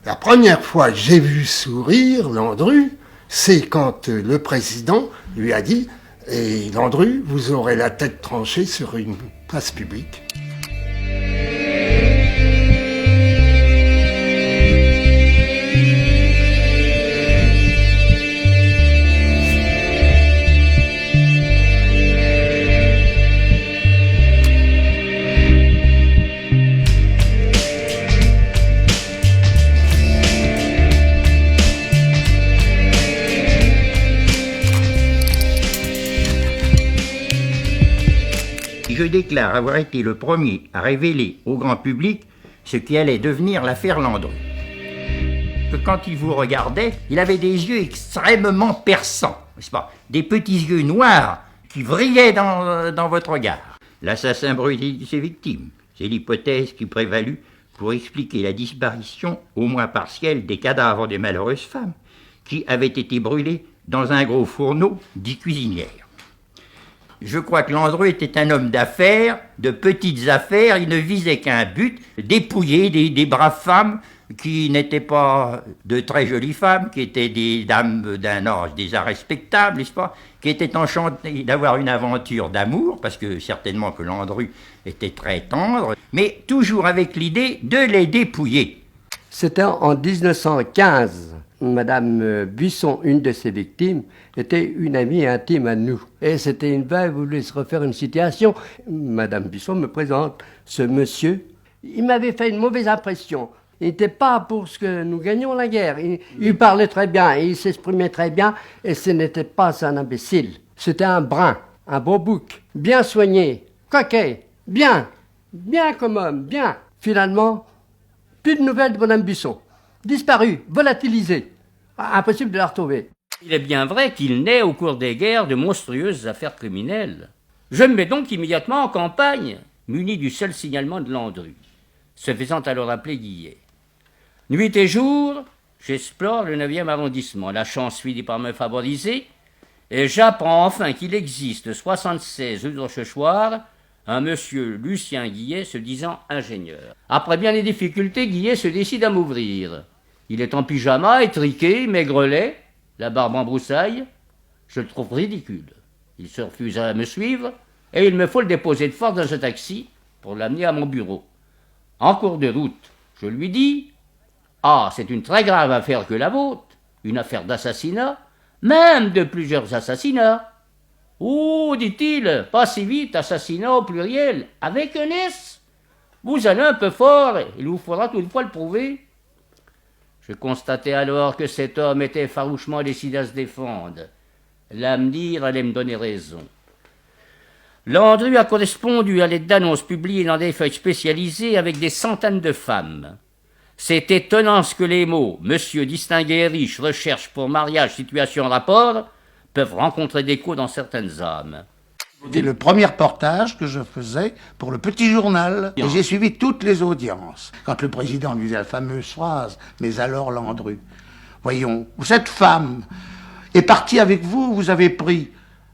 La première fois que j'ai vu sourire Landru, c'est quand le président lui a dit « Et Landru, vous aurez la tête tranchée sur une place publique ». Je déclare avoir été le premier à révéler au grand public ce qui allait devenir l'affaire Landru. Que quand il vous regardait, il avait des yeux extrêmement perçants, n'est-ce pas? Des petits yeux noirs qui brillaient dans votre regard. L'assassin brûlait ses victimes. C'est l'hypothèse qui prévalut pour expliquer la disparition, au moins partielle, des cadavres des malheureuses femmes qui avaient été brûlées dans un gros fourneau dit cuisinière. Je crois que Landru était un homme d'affaires, de petites affaires. Il ne visait qu'un but, dépouiller des braves femmes qui n'étaient pas de très jolies femmes, qui étaient des dames d'un âge déjà respectable, n'est-ce pas, qui étaient enchantées d'avoir une aventure d'amour, parce que certainement que Landru était très tendre, mais toujours avec l'idée de les dépouiller. C'était en 1915. Madame Buisson, une de ses victimes, était une amie intime à nous. Et c'était une veuve, vous voulez se refaire une situation. Madame Buisson me présente ce monsieur. Il m'avait fait une mauvaise impression. Il n'était pas pour ce que nous gagnions la guerre. Il parlait très bien, il s'exprimait très bien, et ce n'était pas un imbécile. C'était un brun, un beau bouc, bien soigné, coquet, bien comme homme, bien. Finalement, plus de nouvelles de Madame Buisson. Disparu, volatilisé. Impossible de la retrouver. Il est bien vrai qu'il naît au cours des guerres de monstrueuses affaires criminelles. Je me mets donc immédiatement en campagne, muni du seul signalement de Landru, se faisant alors appeler Guillet. Nuit et jour, j'explore le 9e arrondissement. La chance finit par me favoriser, et j'apprends enfin qu'il existe 76 rue de Rochechouart, un monsieur Lucien Guillet se disant ingénieur. Après bien des difficultés, Guillet se décide à m'ouvrir. Il est en pyjama, étriqué, maigrelet, la barbe en broussaille. Je le trouve ridicule. Il se refuse à me suivre, et il me faut le déposer de force dans un taxi pour l'amener à mon bureau. En cours de route, je lui dis « Ah, c'est une très grave affaire que la vôtre, une affaire d'assassinat, même de plusieurs assassinats. » « Oh, dit-il, pas si vite, assassinat au pluriel, avec un S. Vous allez un peu fort, il vous faudra toutefois le prouver. » Je constatai alors que cet homme était farouchement décidé à se défendre. L'avenir allait me donner raison. Landru a correspondu à l'aide d'annonces publiées dans des feuilles spécialisées avec des centaines de femmes. C'est étonnant ce que les mots « Monsieur distingué et riche, recherche pour mariage, situation, rapport » peuvent rencontrer d'écho dans certaines âmes. C'était le premier reportage que je faisais pour le petit journal. Et j'ai suivi toutes les audiences. Quand le président disait la fameuse phrase « Mais alors Landru, voyons, cette femme est partie avec vous, vous avez pris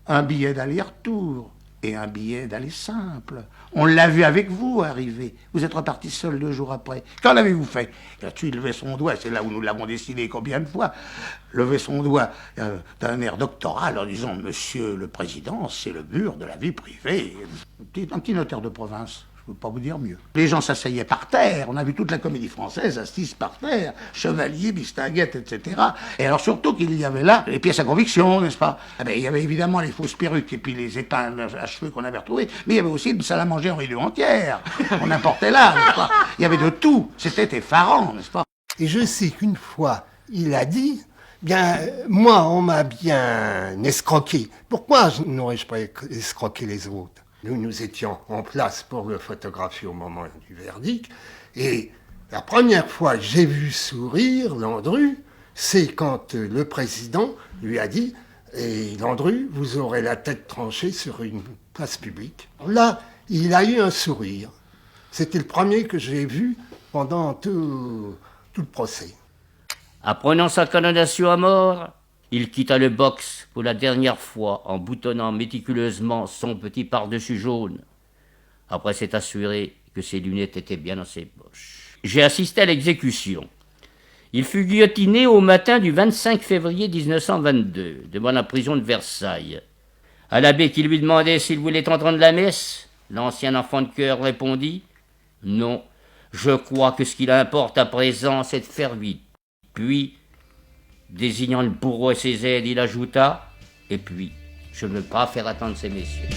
un billet d'aller-retour et un billet d'aller simple. On l'a vu avec vous arriver. Vous êtes reparti seul 2 jours après. Qu'en avez-vous fait ?» Là-dessus, il levait son doigt, c'est là où nous l'avons décidé combien de fois, levait son doigt d'un air doctoral en disant « Monsieur le Président, c'est le mur de la vie privée. » Un petit notaire de province. Je ne peux pas vous dire mieux. Les gens s'asseyaient par terre. On a vu toute la comédie française assise par terre. Chevalier, bistinguette, etc. Et alors surtout qu'il y avait là les pièces à conviction, n'est-ce pas? Eh bien, il y avait évidemment les fausses perruques et puis les épingles à cheveux qu'on avait retrouvées. Mais il y avait aussi une salle à manger en rideau entière. On importait là, n'est-ce pas? Il y avait de tout. C'était effarant, n'est-ce pas? Et je sais qu'une fois, il a dit « Bien, moi, on m'a bien escroqué. Pourquoi n'aurais-je pas escroqué les autres ?» Nous étions en place pour le photographier au moment du verdict. Et la première fois que j'ai vu sourire Landru, c'est quand le président lui a dit « Et Landru, vous aurez la tête tranchée sur une place publique. » Là, il a eu un sourire. C'était le premier que j'ai vu pendant tout le procès. Apprenant sa condamnation à mort, il quitta le box pour la dernière fois en boutonnant méticuleusement son petit pardessus jaune, après s'être assuré que ses lunettes étaient bien dans ses poches. J'ai assisté à l'exécution. Il fut guillotiné au matin du 25 février 1922, devant la prison de Versailles. À l'abbé qui lui demandait s'il voulait entendre la messe, l'ancien enfant de cœur répondit « Non, je crois que ce qu'il importe à présent, c'est de faire vite. » Puis, désignant le bourreau et ses aides, il ajouta « Et puis, je ne veux pas faire attendre ces messieurs. »